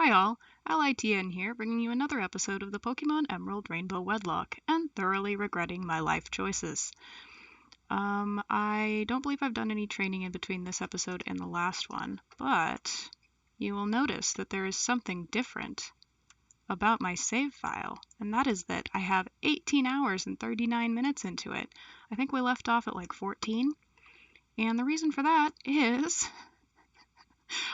Hi all, AllyTN here, bringing you another episode of the Pokemon Emerald Rainbow Wedlocke, and thoroughly regretting my life choices. I don't believe I've done any training in between this episode and the last one, but you will notice that there is something different about my save file, and that is that I have 18 hours and 39 minutes into it. I think we left off at like 14, and the reason for that is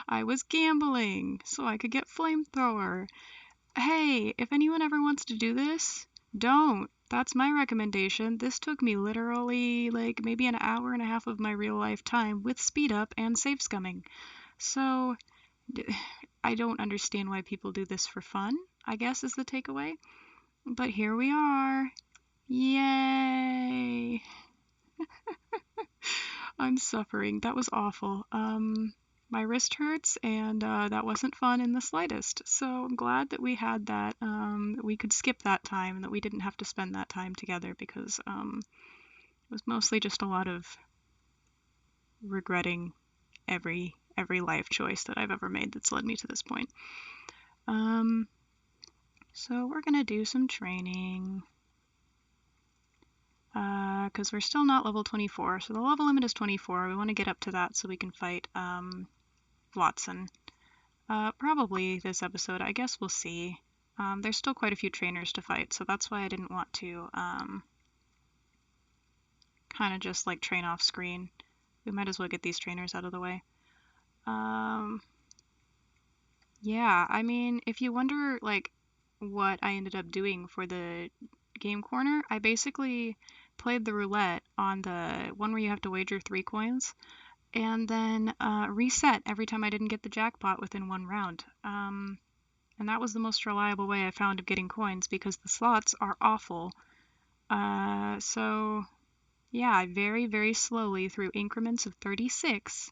I was gambling so I could get Flamethrower. Hey, if anyone ever wants to do this, don't. That's my recommendation. This took me literally like maybe an hour and a half of my real life time with speed up and save scumming. So I don't understand why people do this for fun, I guess is the takeaway. But here we are. Yay! I'm suffering. That was awful. My wrist hurts, and that wasn't fun in the slightest. So I'm glad that we had that, that we could skip that time, and that we didn't have to spend that time together, because it was mostly just a lot of regretting every life choice that I've ever made that's led me to this point. So we're gonna do some training. Because we're still not level 24, so the level limit is 24. We want to get up to that so we can fight Wattson. Probably this episode, I guess we'll see. There's still quite a few trainers to fight, so that's why I didn't want to kind of just like train off screen. We might as well get these trainers out of the way. Yeah, I mean, if you wonder like what I ended up doing for the game corner, I basically played the roulette on the one where you have to wager 3 coins, and then reset every time I didn't get the jackpot within 1 round. And that was the most reliable way I found of getting coins, because the slots are awful. So yeah, I very slowly, through increments of 36,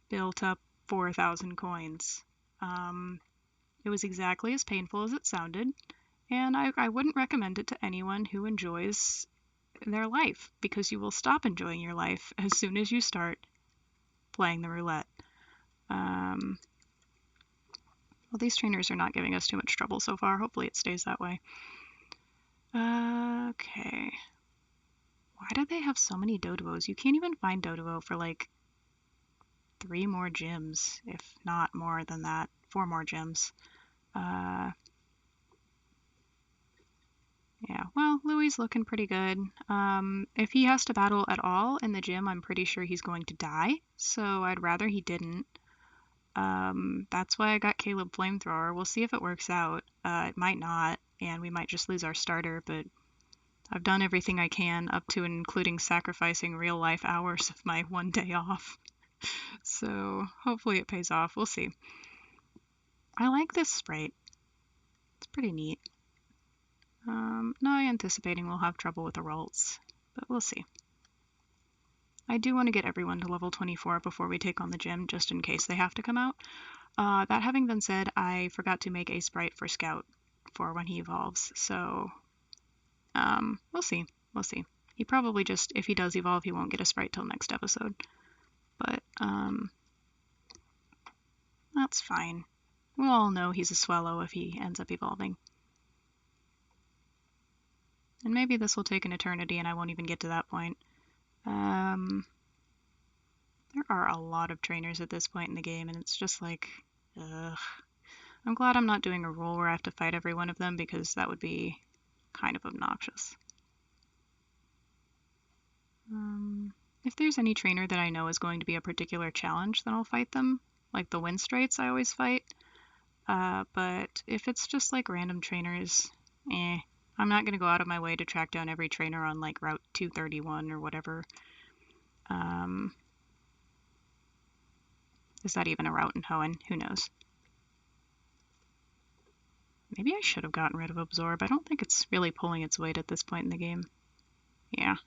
built up 4,000 coins. It was exactly as painful as it sounded, and I wouldn't recommend it to anyone who enjoys their life, because you will stop enjoying your life as soon as you start playing the roulette. Well, these trainers are not giving us too much trouble so far. Hopefully it stays that way. Okay. Why do they have so many Dodobos? You can't even find Dodobo for like 3 more gyms, if not more than that. 4 more gyms. Yeah, well, Louie's looking pretty good. If he has to battle at all in the gym, I'm pretty sure he's going to die, so I'd rather he didn't. That's why I got Caleb Flamethrower. We'll see if it works out. It might not, and we might just lose our starter, but I've done everything I can, up to and including sacrificing real life hours of my 1 day off. So hopefully it pays off. We'll see. I like this sprite. It's pretty neat. Not anticipating we'll have trouble with the rolls, but we'll see. I do want to get everyone to level 24 before we take on the gym, just in case they have to come out. That having been said, I forgot to make a sprite for Scout for when he evolves, so we'll see. We'll see. He probably just, if he does evolve, he won't get a sprite till next episode. But that's fine. We'll all know he's a Swallow if he ends up evolving. And maybe this will take an eternity and I won't even get to that point. There are a lot of trainers at this point in the game, and it's just like, ugh. I'm glad I'm not doing a rule where I have to fight every one of them, because that would be kind of obnoxious. If there's any trainer that I know is going to be a particular challenge, then I'll fight them. Like the Winstraits I always fight. But if it's just like random trainers, I'm not going to go out of my way to track down every trainer on like Route 231 or whatever. Is that even a route in Hoenn? Who knows? Maybe I should have gotten rid of Absorb. I don't think it's really pulling its weight at this point in the game. Yeah,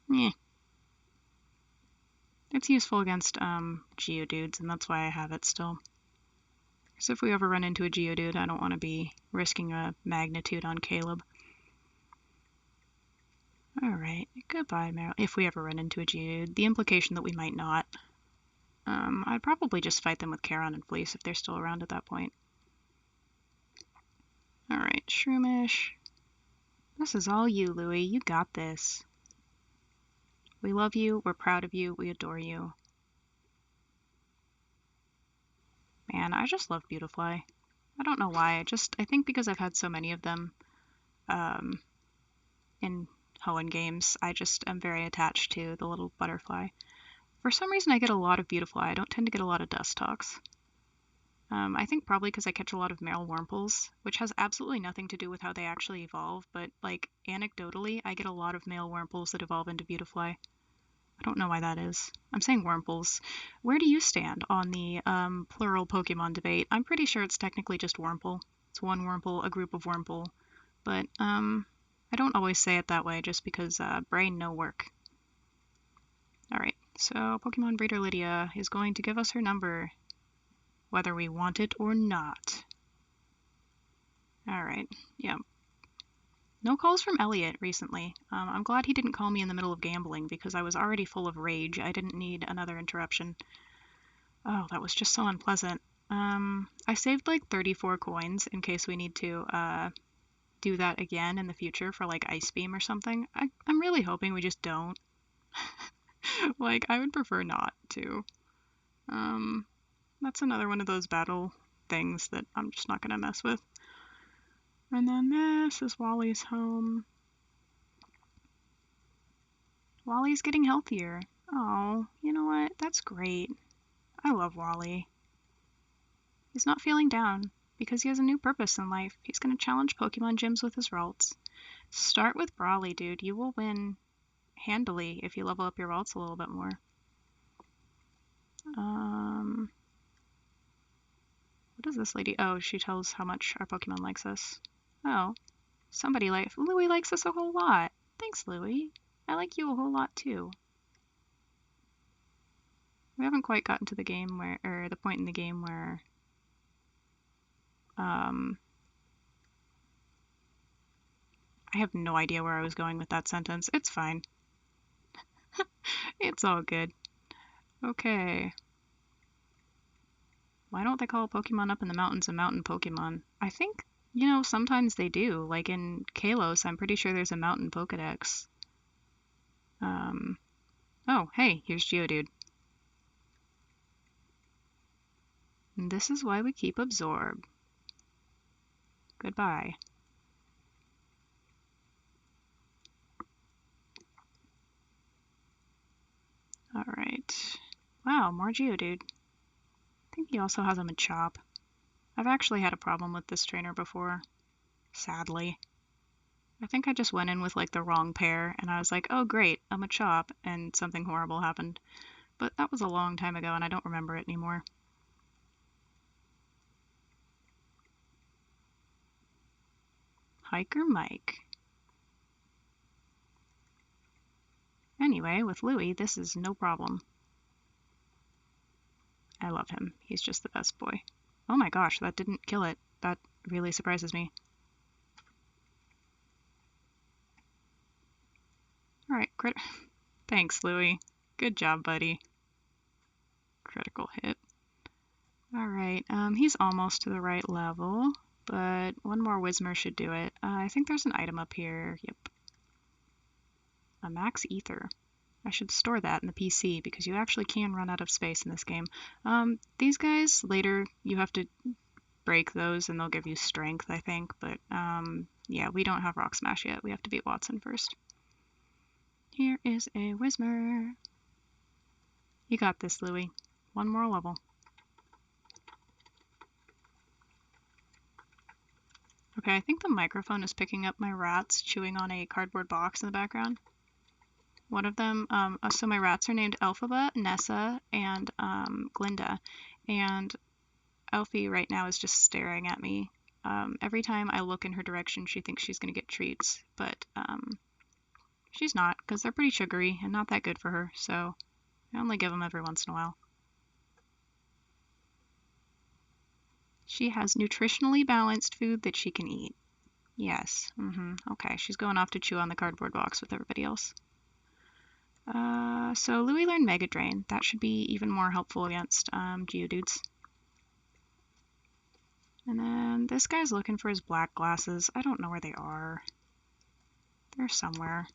It's useful against Geodudes, and that's why I have it still. Because if we ever run into a Geodude, I don't want to be risking a magnitude on Caleb. Alright, goodbye, Meryl. If we ever run into a Geodude. The implication that we might not. I'd probably just fight them with Charon and Fleece if they're still around at that point. Alright, Shroomish. This is all you, Louie. You got this. We love you, we're proud of you, we adore you. Man, I just love Beautifly. I don't know why, I think because I've had so many of them in Hoenn games, I just am very attached to the little butterfly. For some reason I get a lot of Beautifly, I don't tend to get a lot of Dustox. I think probably because I catch a lot of male Wurmples, which has absolutely nothing to do with how they actually evolve, but like anecdotally, I get a lot of male Wurmples that evolve into Beautifly. I don't know why that is. I'm saying Wurmples. Where do you stand on the plural Pokemon debate? I'm pretty sure it's technically just Wurmple. It's one Wurmple, a group of Wurmple. But I don't always say it that way just because brain no work. Alright, so Pokemon Breeder Lydia is going to give us her number, whether we want it or not. Alright, yeah. No calls from Elliot recently. I'm glad he didn't call me in the middle of gambling because I was already full of rage. I didn't need another interruption. Oh, that was just so unpleasant. I saved like 34 coins in case we need to do that again in the future for like Ice Beam or something. I'm really hoping we just don't. Like, I would prefer not to. That's another one of those battle things that I'm just not going to mess with. And then this is Wally's home. Wally's getting healthier. Oh, you know what? That's great. I love Wally. He's not feeling down because he has a new purpose in life. He's going to challenge Pokemon gyms with his Ralts. Start with Brawly, dude. You will win handily if you level up your Ralts a little bit more. What does this lady? Oh, she tells how much our Pokemon likes us. Oh, somebody likes... Louie likes us a whole lot. Thanks, Louie. I like you a whole lot, too. We haven't quite gotten to the game where... or the point in the game where... I have no idea where I was going with that sentence. It's fine. It's all good. Okay. Why don't they call Pokemon up in the mountains a mountain Pokemon? I think, you know, sometimes they do. Like in Kalos, I'm pretty sure there's a mountain Pokedex. Oh, hey, here's Geodude. And this is why we keep Absorb. Goodbye. Alright. Wow, more Geodude. I think he also has a Machop. I've actually had a problem with this trainer before. Sadly. I think I just went in with like the wrong pair and I was like, oh great, a Machop, and something horrible happened. But that was a long time ago and I don't remember it anymore. Hiker Mike. Anyway, with Louie, this is no problem. I love him. He's just the best boy. Oh my gosh, that didn't kill it. That really surprises me. Alright, Thanks, Louie. Good job, buddy. Critical hit. Alright, he's almost to the right level, but one more Whismur should do it. I think there's an item up here. Yep. A Max Ether. I should store that in the PC because you actually can run out of space in this game. These guys, later, you have to break those and they'll give you strength, I think, but yeah, we don't have Rock Smash yet. We have to beat Wattson first. Here is a Whismur. You got this, Louie. One more level. Okay, I think the microphone is picking up my rats chewing on a cardboard box in the background. One of them, so my rats are named Elphaba, Nessa, and Glinda. And Elfie right now is just staring at me. Every time I look in her direction, she thinks she's going to get treats, but she's not, because they're pretty sugary and not that good for her, so I only give them every once in a while. She has nutritionally balanced food that she can eat. Yes. Okay, she's going off to chew on the cardboard box with everybody else. So Louie learned Mega Drain. That should be even more helpful against Geodudes. And then This guy's looking for his black glasses. I don't know where they are. They're somewhere.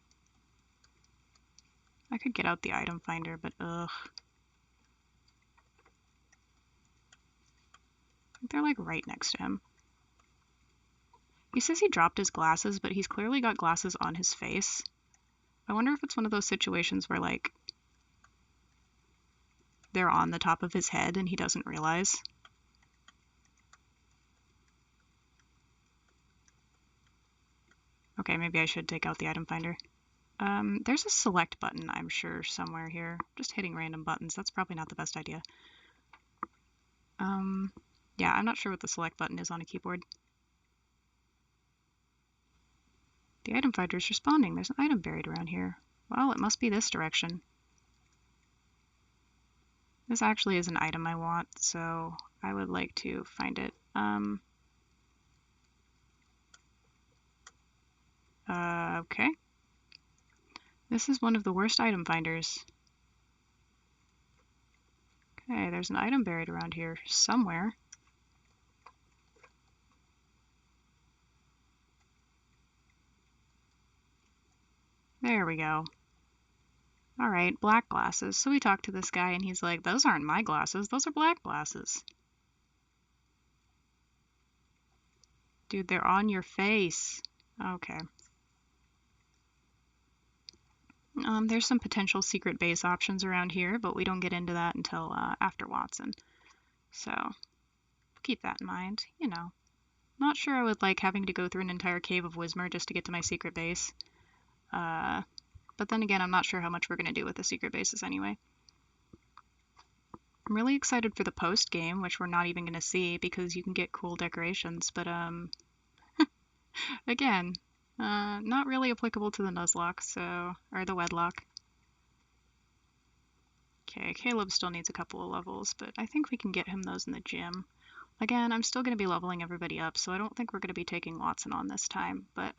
I could get out the item finder, but ugh. I think they're like right next to him. He says he dropped his glasses, but he's clearly got glasses on his face. I wonder if it's one of those situations where like they're on the top of his head and he doesn't realize. Okay, maybe I should take out the item finder. There's a select button, I'm sure, somewhere here. Just hitting random buttons, that's probably not the best idea. Yeah, I'm not sure what the select button is on a keyboard. The item finder is responding. There's an item buried around here. Well, it must be this direction. This actually is an item I want, so I would like to find it. Okay. This is one of the worst item finders. Okay, there's an item buried around here somewhere. There we go. All right, black glasses. So we talked to this guy and he's like, those aren't my glasses, those are black glasses. Dude, they're on your face. Okay. There's some potential secret base options around here, but we don't get into that until after Wattson. So keep that in mind, you know. Not sure I would like having to go through an entire cave of Wismer just to get to my secret base. But then again, I'm not sure how much we're going to do with the secret bases anyway. I'm really excited for the post game, which we're not even going to see because you can get cool decorations, but again, not really applicable to the Nuzlocke, so, or the Wedlocke. Okay, Caleb still needs a couple of levels, but I think we can get him those in the gym. Again, I'm still going to be leveling everybody up, so I don't think we're going to be taking Wattson on this time, but,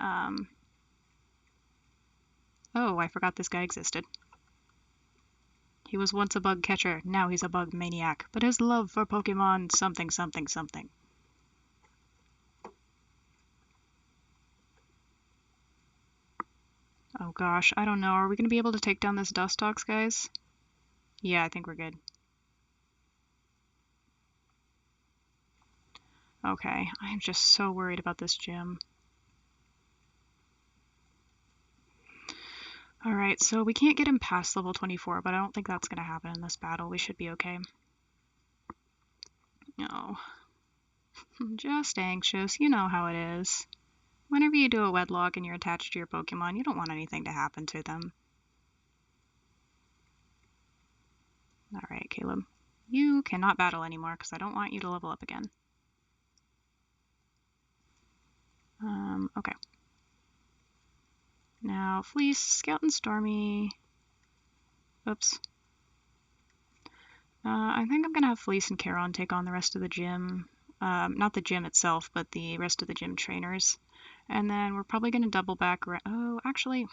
oh, I forgot this guy existed. He was once a bug catcher, now he's a bug maniac, but his love for Pokemon something something something. Oh gosh, I don't know. Are we going to be able to take down this Dustox, guys? Yeah, I think we're good. Okay, I'm just so worried about this gym. Alright, so we can't get him past level 24, but I don't think that's going to happen in this battle. We should be okay. No. I'm just anxious. You know how it is. Whenever you do a Wedlocke and you're attached to your Pokemon, you don't want anything to happen to them. Alright, Caleb. You cannot battle anymore because I don't want you to level up again. Okay. Now, Fleece, Scout, and Stormy. Oops. I think I'm going to have Fleece and Charon take on the rest of the gym. Not the gym itself, but the rest of the gym trainers. And then we're probably going to double back around. Oh, actually,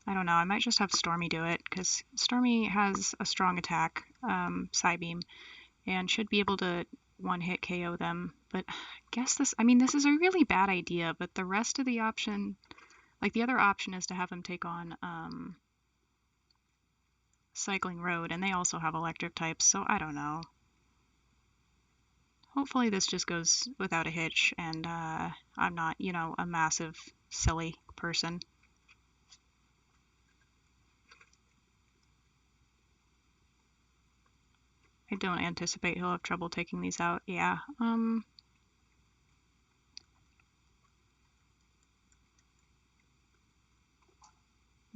I don't know. I might just have Stormy do it, because Stormy has a strong attack, Psybeam, and should be able to one-hit KO them. But I guess this is a really bad idea, but the rest of the option, like the other option is to have him take on Cycling Road, and they also have electric types, so I don't know. Hopefully this just goes without a hitch, and I'm not, you know, a massive, silly person. I don't anticipate he'll have trouble taking these out. Yeah,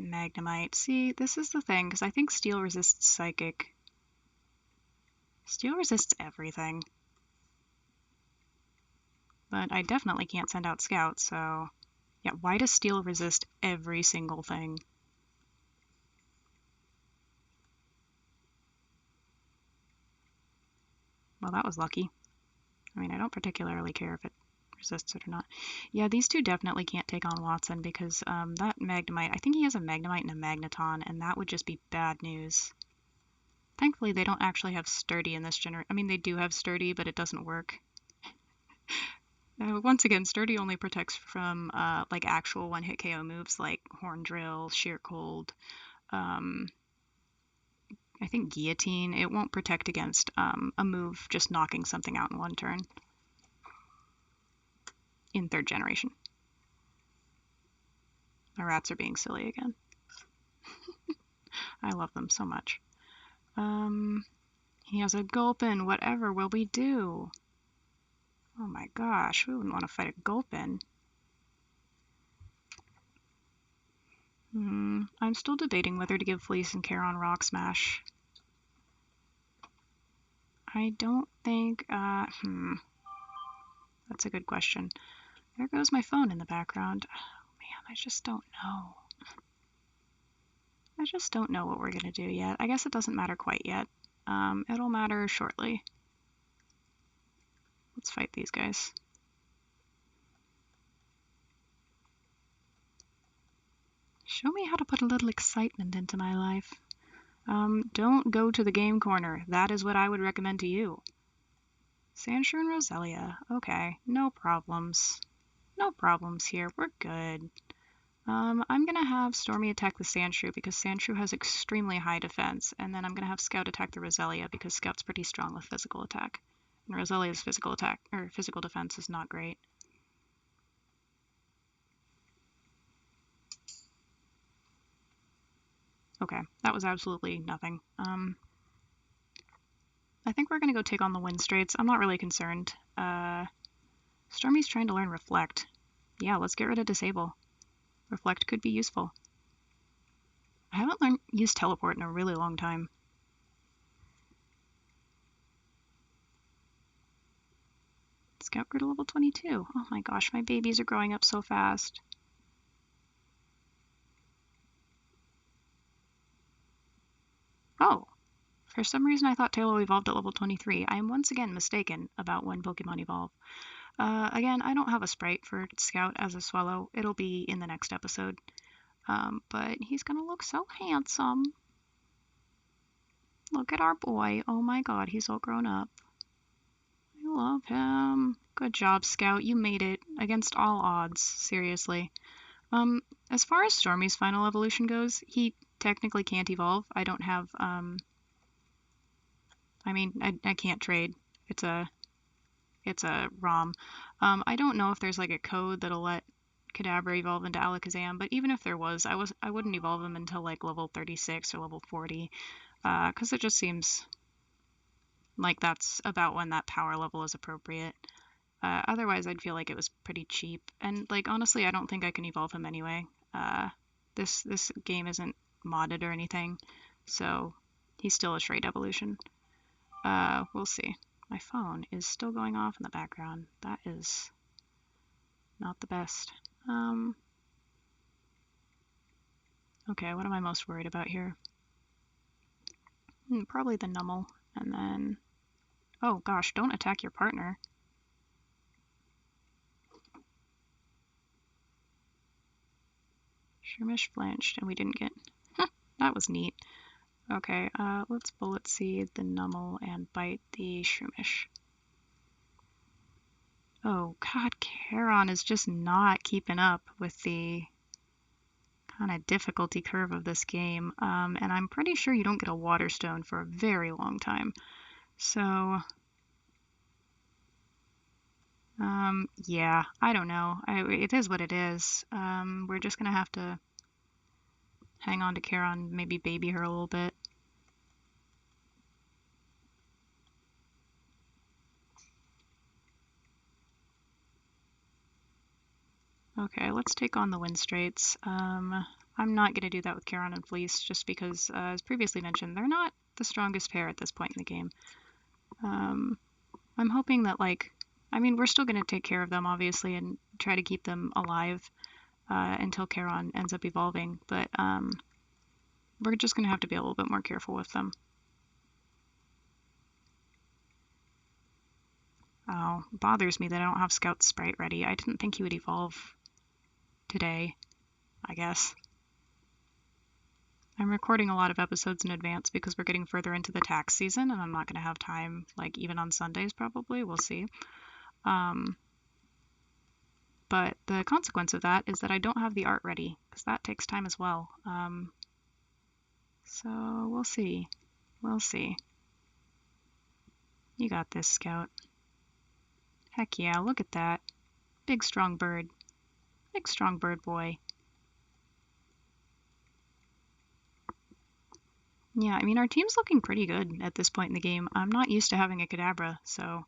Magnemite. See, this is the thing, because I think Steel resists Psychic. Steel resists everything. But I definitely can't send out Scouts, so... Yeah, why does Steel resist every single thing? Well, that was lucky. I mean, I don't particularly care if it resists it or not. Yeah, these two definitely can't take on Wattson because that Magnemite, I think he has a Magnemite and a Magneton, and that would just be bad news. Thankfully, they don't actually have sturdy in this I mean, they do have sturdy, but it doesn't work. Once again, sturdy only protects from like actual one-hit KO moves like Horn Drill, Sheer Cold, I think Guillotine. It won't protect against a move just knocking something out in one turn in third generation. My rats are being silly again. I love them so much. He has a Gulpin. Whatever will we do? Oh my gosh, we wouldn't want to fight a Gulpin. I'm still debating whether to give Fleece and Charon Rock Smash. I don't think, that's a good question. There goes my phone in the background. Oh man, I just don't know. I just don't know what we're gonna do yet. I guess it doesn't matter quite yet. It'll matter shortly. Let's fight these guys. Show me how to put a little excitement into my life. Don't go to the game corner. That is what I would recommend to you. Sandshrew and Roselia. Okay, no problems. No problems here. We're good. I'm gonna have Stormy attack the Sandshrew because Sandshrew has extremely high defense, and then I'm gonna have Scout attack the Roselia because Scout's pretty strong with physical attack. And Roselia's physical attack or physical defense is not great. Okay, that was absolutely nothing. I think we're gonna go take on the Wind Straits. I'm not really concerned. Stormy's trying to learn Reflect. Yeah, let's get rid of Disable. Reflect could be useful. I haven't used Teleport in a really long time. Scout grew to level 22. Oh my gosh, my babies are growing up so fast. Oh, for some reason I thought Taillow evolved at level 23. I am once again mistaken about when Pokemon evolve. Again, I don't have a sprite for Scout as a Swallow. It'll be in the next episode. But he's gonna look so handsome. Look at our boy. Oh my god, he's all grown up. I love him. Good job, Scout. You made it against all odds. Seriously. As far as Stormy's final evolution goes, he technically can't evolve. I don't have, I mean, I can't trade. It's a ROM. I don't know if there's like a code that'll let Kadabra evolve into Alakazam, but even if there was, I wouldn't evolve him until like level 36 or level 40, because it just seems like that's about when that power level is appropriate. Otherwise, I'd feel like it was pretty cheap, and like honestly, I don't think I can evolve him anyway. This game isn't modded or anything, so he's still a straight evolution. We'll see. My phone is still going off in the background. That is not the best. Okay, what am I most worried about here? Probably the Numel, and then... Oh gosh, don't attack your partner. Shroomish flinched, and we didn't get... That was neat. Okay, let's Bullet Seed the Numel and bite the Shroomish. Oh god, Charon is just not keeping up with the kind of difficulty curve of this game. And I'm pretty sure you don't get a Water Stone for a very long time. So, yeah, I don't know. It is what it is. We're just gonna have to hang on to Charon, maybe baby her a little bit. Okay, let's take on the Wind Straits. I'm not going to do that with Charon and Fleece just because, as previously mentioned, they're not the strongest pair at this point in the game. I'm hoping that, like, I mean, we're still going to take care of them, obviously, and try to keep them alive until Charon ends up evolving, but we're just going to have to be a little bit more careful with them. Oh, bothers me that I don't have Scout's sprite ready. I didn't think he would evolve today, I guess. I'm recording a lot of episodes in advance because we're getting further into the tax season and I'm not going to have time, like even on Sundays probably, we'll see. But the consequence of that is that I don't have the art ready because that takes time as well. So we'll see. We'll see. You got this, Scout. Heck yeah, look at that. Big strong bird. Big strong bird boy. Yeah, I mean, our team's looking pretty good at this point in the game. I'm not used to having a Kadabra, so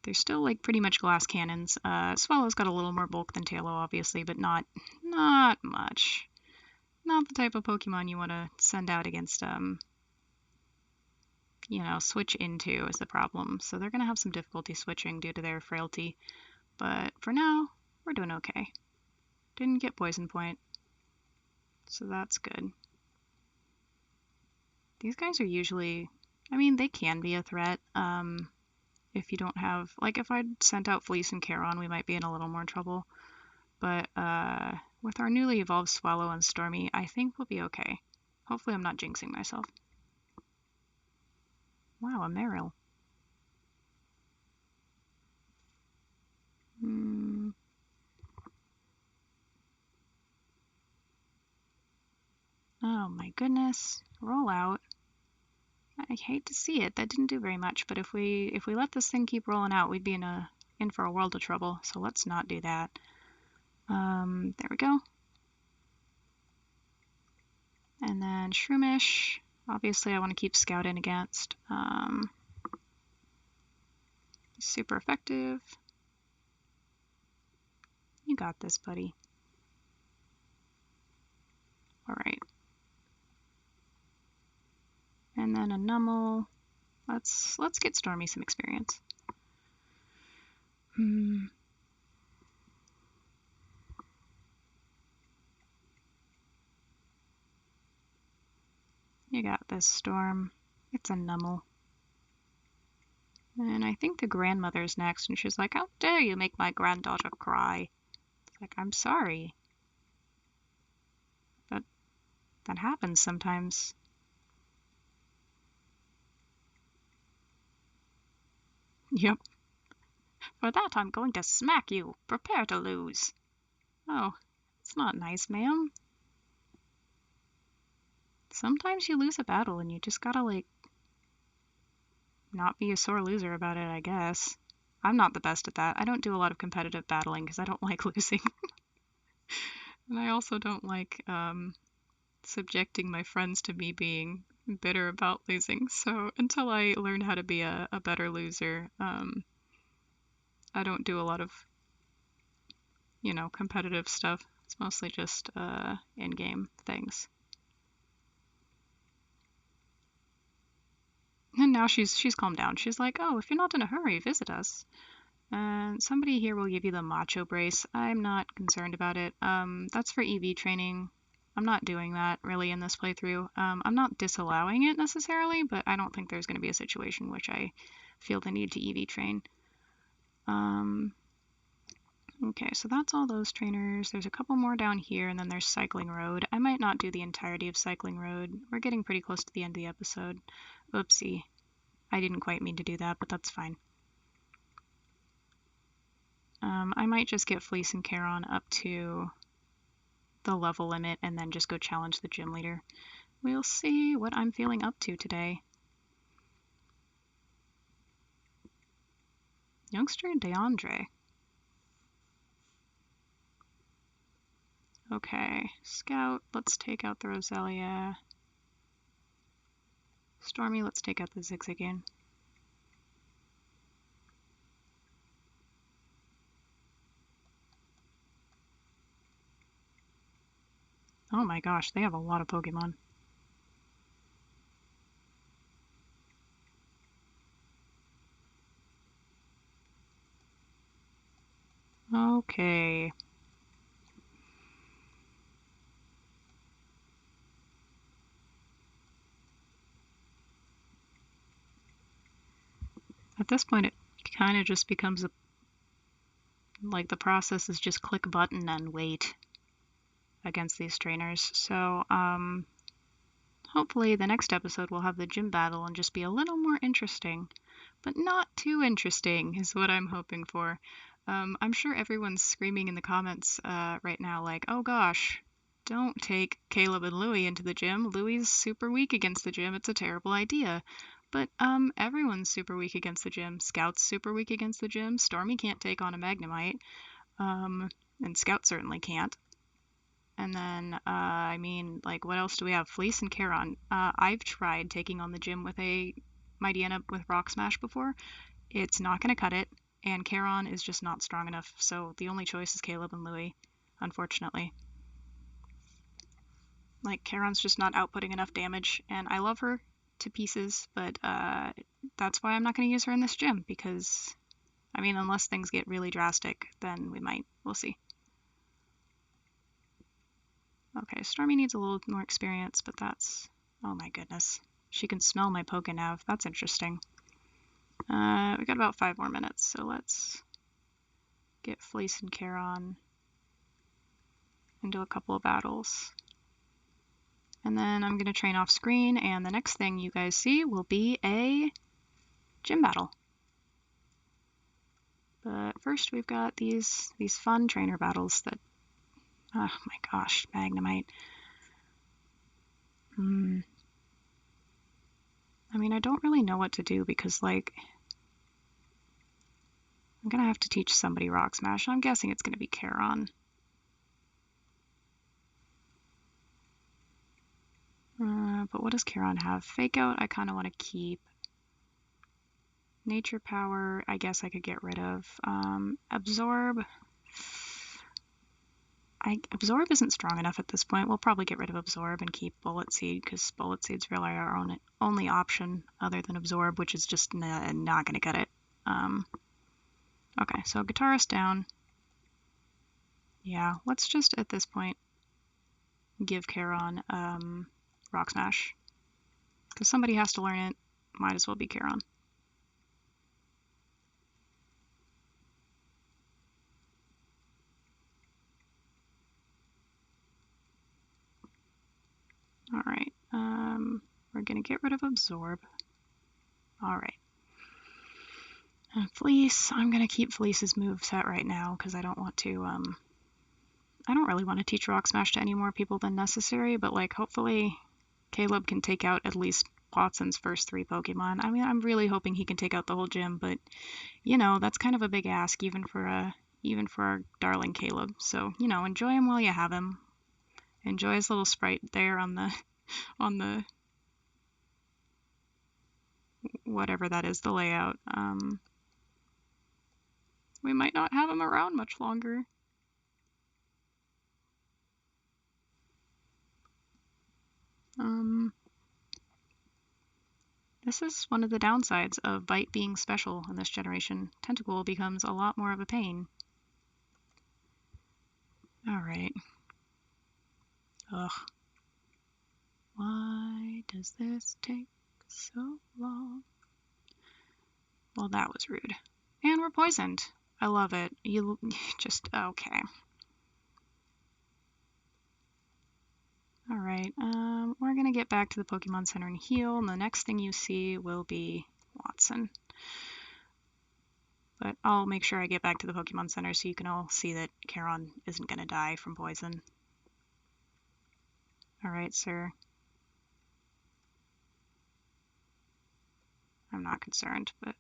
they're still like pretty much glass cannons. Swallow's got a little more bulk than Tailo, obviously, but not much. Not the type of Pokemon you want to send out against, switch into is the problem. So they're going to have some difficulty switching due to their frailty. But for now, we're doing okay. Didn't get Poison Point, so that's good. These guys are usually, I mean, they can be a threat. If you don't have, like if I'd sent out Fleece and Charon, we might be in a little more trouble. But with our newly evolved Swallow and Stormy, I think we'll be okay. Hopefully I'm not jinxing myself. Wow, a Meryl. Oh my goodness. Roll out. I hate to see it. That didn't do very much, but if we let this thing keep rolling out, we'd be in for a world of trouble. So let's not do that. There we go. And then Shroomish. Obviously, I want to keep Scout in against. Super effective. You got this, buddy. All right. And then a Numel. Let's get Stormy some experience. You got this, Storm. It's a Numel. And I think the grandmother's next, and she's like, "How dare you make my granddaughter cry?" It's like, I'm sorry. That happens sometimes. Yep. For that, I'm going to smack you. Prepare to lose. Oh, it's not nice, ma'am. Sometimes you lose a battle and you just gotta, like, not be a sore loser about it, I guess. I'm not the best at that. I don't do a lot of competitive battling because I don't like losing. And I also don't like subjecting my friends to me being bitter about losing. So until I learn how to be a better loser, I don't do a lot of, competitive stuff. It's mostly just in-game things. And now she's calmed down. She's like, "Oh, if you're not in a hurry, visit us. And somebody here will give you the macho brace." I'm not concerned about it. That's for EV training. I'm not doing that really in this playthrough. I'm not disallowing it necessarily, but I don't think there's going to be a situation which I feel the need to EV train. Okay, so that's all those trainers. There's a couple more down here, and then there's Cycling Road. I might not do the entirety of Cycling Road. We're getting pretty close to the end of the episode. Oopsie. I didn't quite mean to do that, but that's fine. I might just get Fleece and Charon up to the level limit and then just go challenge the gym leader. We'll see what I'm feeling up to today. Youngster DeAndre. Okay, Scout, let's take out the Roselia. Stormy, let's take out the Zigzagoon. Oh my gosh, they have a lot of Pokemon. Okay. At this point, it kind of just becomes like the process is just click button and wait. against these trainers. So hopefully the next episode will have the gym battle and just be a little more interesting, but not too interesting is what I'm hoping for. I'm sure everyone's screaming in the comments right now like, oh gosh, don't take Caleb and Louie into the gym. Louie's super weak against the gym. It's a terrible idea. But everyone's super weak against the gym. Scout's super weak against the gym. Stormy can't take on a Magnemite. And Scout certainly can't. And then, I mean, like, what else do we have? Fleece and Charon. I've tried taking on the gym with a Mightyena with Rock Smash before. It's not going to cut it, and Charon is just not strong enough, so the only choice is Caleb and Louie, unfortunately. Like, Charon's just not outputting enough damage, and I love her to pieces, but that's why I'm not going to use her in this gym, because, I mean, unless things get really drastic, then we might. We'll see. Okay, Stormy needs a little more experience, but that's... Oh my goodness. She can smell my Pokenav. That's interesting. We got about 5 more minutes, so let's get Fleece and Charon into a couple of battles. And then I'm going to train off screen, and the next thing you guys see will be a gym battle. But first we've got these fun trainer battles that... Oh my gosh, Magnemite. I mean, I don't really know what to do because, like, I'm going to have to teach somebody Rock Smash. I'm guessing it's going to be Charon. But what does Charon have? Fake Out, I kind of want to keep. Nature Power, I guess I could get rid of. Absorb. Absorb isn't strong enough at this point. We'll probably get rid of Absorb and keep Bullet Seed, because Bullet Seed's really our only option other than Absorb, which is just not going to cut it. Okay, so Guitarist down. Yeah, let's just, at this point, give Charon Rock Smash. Because somebody has to learn it. Might as well be Charon. Alright, we're going to get rid of Absorb. Alright. And Fleece, I'm going to keep Fleece's moveset right now because I don't want to, I don't really want to teach Rock Smash to any more people than necessary, but, like, hopefully Caleb can take out at least Wattson's first 3 Pokemon. I mean, I'm really hoping he can take out the whole gym, but, you know, that's kind of a big ask even for our darling Caleb. So, you know, enjoy him while you have him. Enjoy his little sprite there on the whatever that is, the layout. We might not have him around much longer. This is one of the downsides of Bite being special in this generation. Tentacle becomes a lot more of a pain. Alright. Ugh. Why does this take so long? Well, that was rude. And we're poisoned. I love it. You just... okay. Alright, we're gonna get back to the Pokemon Center and heal, and the next thing you see will be Wattson. But I'll make sure I get back to the Pokemon Center so you can all see that Charon isn't gonna die from poison. Alright, sir. I'm not concerned, but...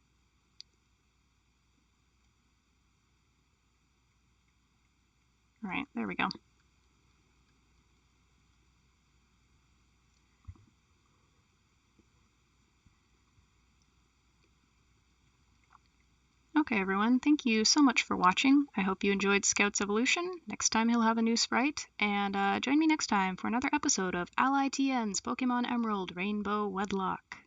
Alright, there we go. Okay, everyone, thank you so much for watching. I hope you enjoyed Scout's evolution. Next time he'll have a new sprite, and join me next time for another episode of AllyTN's Pokemon Emerald Rainbow Wedlocke.